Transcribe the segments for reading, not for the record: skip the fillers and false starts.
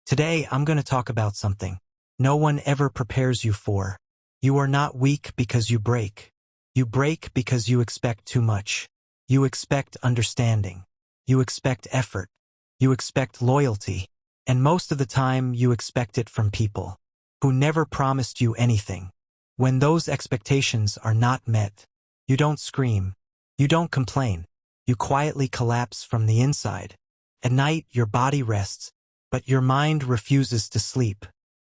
Today, I'm going to talk about something no one ever prepares you for. You are not weak because you break. You break because you expect too much. You expect understanding. You expect effort. You expect loyalty. And most of the time, you expect it from people who never promised you anything. When those expectations are not met, you don't scream. You don't complain. You quietly collapse from the inside. At night, your body rests, but your mind refuses to sleep.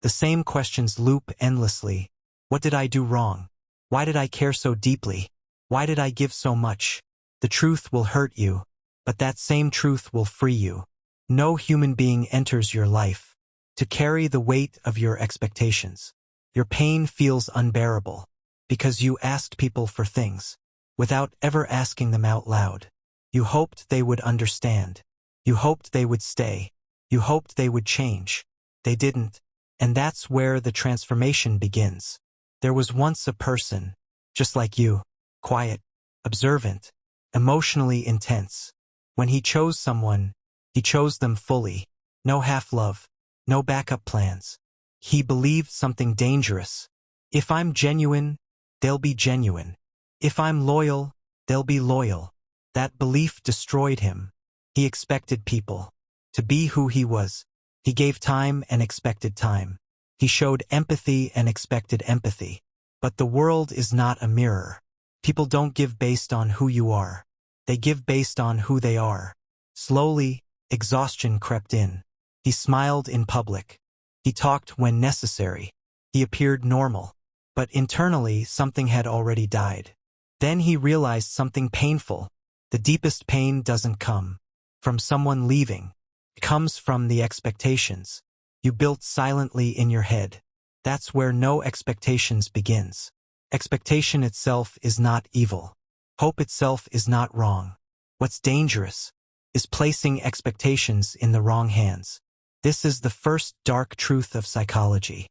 The same questions loop endlessly. What did I do wrong? Why did I care so deeply? Why did I give so much? The truth will hurt you, but that same truth will free you. No human being enters your life to carry the weight of your expectations. Your pain feels unbearable because you asked people for things without ever asking them out loud. You hoped they would understand. You hoped they would stay. You hoped they would change. They didn't. And that's where the transformation begins. There was once a person, just like you, quiet, observant, emotionally intense. When he chose someone, he chose them fully. No half-love, no backup plans. He believed something dangerous. If I'm genuine, they'll be genuine. If I'm loyal, they'll be loyal. That belief destroyed him. He expected people to be who he was. He gave time and expected time. He showed empathy and expected empathy. But the world is not a mirror. People don't give based on who you are. They give based on who they are. Slowly, exhaustion crept in. He smiled in public. He talked when necessary. He appeared normal. But internally, something had already died. Then he realized something painful. The deepest pain doesn't come from someone leaving. It comes from the expectations you built silently in your head. That's where no expectations begins. Expectation itself is not evil. Hope itself is not wrong. What's dangerous is placing expectations in the wrong hands. This is the first dark truth of psychology.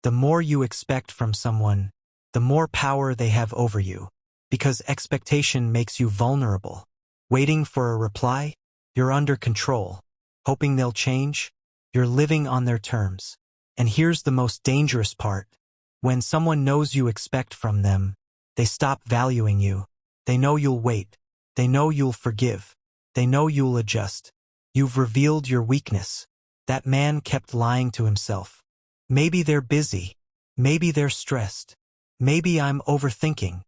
The more you expect from someone, the more power they have over you. Because expectation makes you vulnerable. Waiting for a reply, you're under control. Hoping they'll change, you're living on their terms. And here's the most dangerous part. When someone knows you expect from them, they stop valuing you. They know you'll wait. They know you'll forgive. They know you'll adjust. You've revealed your weakness. That man kept lying to himself. Maybe they're busy. Maybe they're stressed. Maybe I'm overthinking.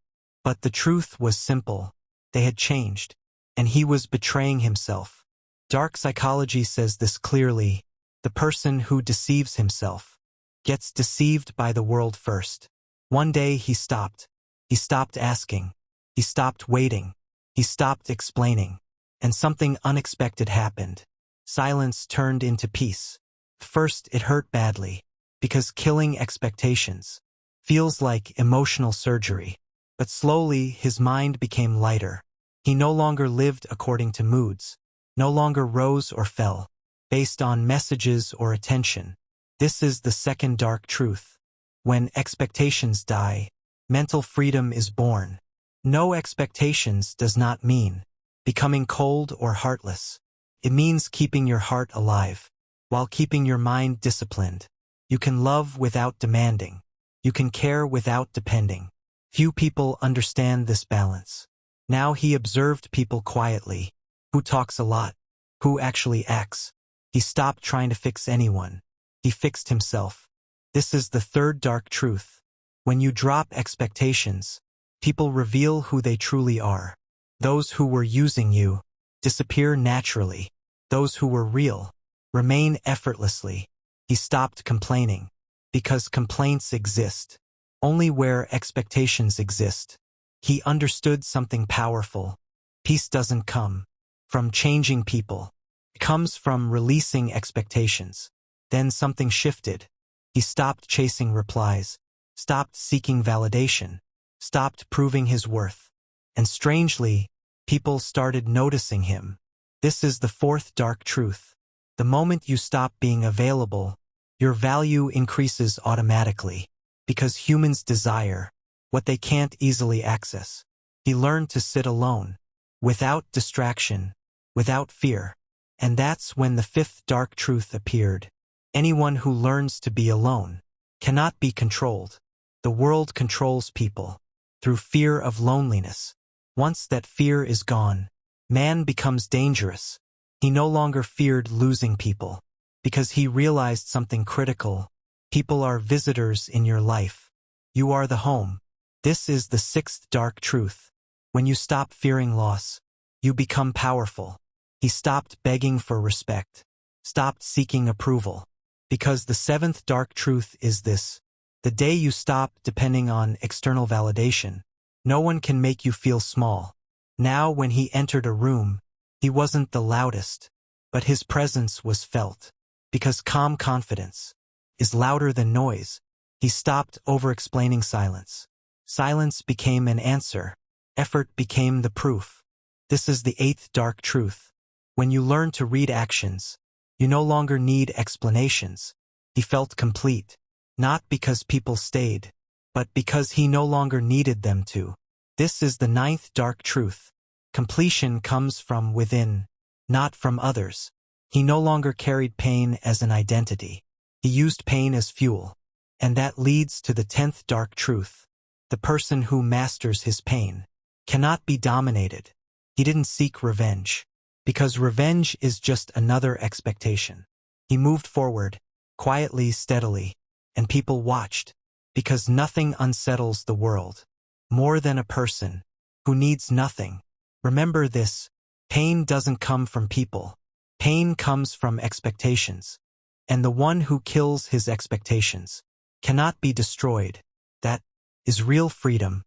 But the truth was simple. They had changed. And he was betraying himself. Dark psychology says this clearly. The person who deceives himself gets deceived by the world first. One day he stopped. He stopped asking. He stopped waiting. He stopped explaining. And something unexpected happened. Silence turned into peace. First, it hurt badly, because killing expectations feels like emotional surgery. But slowly, his mind became lighter. He no longer lived according to moods, no longer rose or fell, based on messages or attention. This is the second dark truth. When expectations die, mental freedom is born. No expectations does not mean becoming cold or heartless. It means keeping your heart alive, while keeping your mind disciplined. You can love without demanding. You can care without depending. Few people understand this balance. Now he observed people quietly. Who talks a lot? Who actually acts? He stopped trying to fix anyone. He fixed himself. This is the third dark truth. When you drop expectations, people reveal who they truly are. Those who were using you disappear naturally. Those who were real remain effortlessly. He stopped complaining, because complaints exist only where expectations exist. He understood something powerful. Peace doesn't come from changing people. It comes from releasing expectations. Then something shifted. He stopped chasing replies, stopped seeking validation, stopped proving his worth. And strangely, people started noticing him. This is the fourth dark truth. The moment you stop being available, your value increases automatically, because humans desire what they can't easily access. He learned to sit alone, without distraction, without fear. And that's when the fifth dark truth appeared. Anyone who learns to be alone cannot be controlled. The world controls people through fear of loneliness. Once that fear is gone, man becomes dangerous. He no longer feared losing people because he realized something critical. People are visitors in your life. You are the home. This is the sixth dark truth. When you stop fearing loss, you become powerful. He stopped begging for respect, stopped seeking approval. Because the seventh dark truth is this: the day you stop depending on external validation, no one can make you feel small. Now when he entered a room, he wasn't the loudest, but his presence was felt. Because calm confidence is louder than noise, he stopped over-explaining silence. Silence became an answer. Effort became the proof. This is the eighth dark truth. When you learn to read actions, you no longer need explanations. He felt complete, not because people stayed, but because he no longer needed them to. This is the ninth dark truth. Completion comes from within, not from others. He no longer carried pain as an identity. He used pain as fuel. And that leads to the 10th dark truth. The person who masters his pain cannot be dominated. He didn't seek revenge, because revenge is just another expectation. He moved forward, quietly, steadily, and people watched, because nothing unsettles the world more than a person who needs nothing. Remember this: pain doesn't come from people. Pain comes from expectations. And the one who kills his expectations cannot be destroyed. That is real freedom.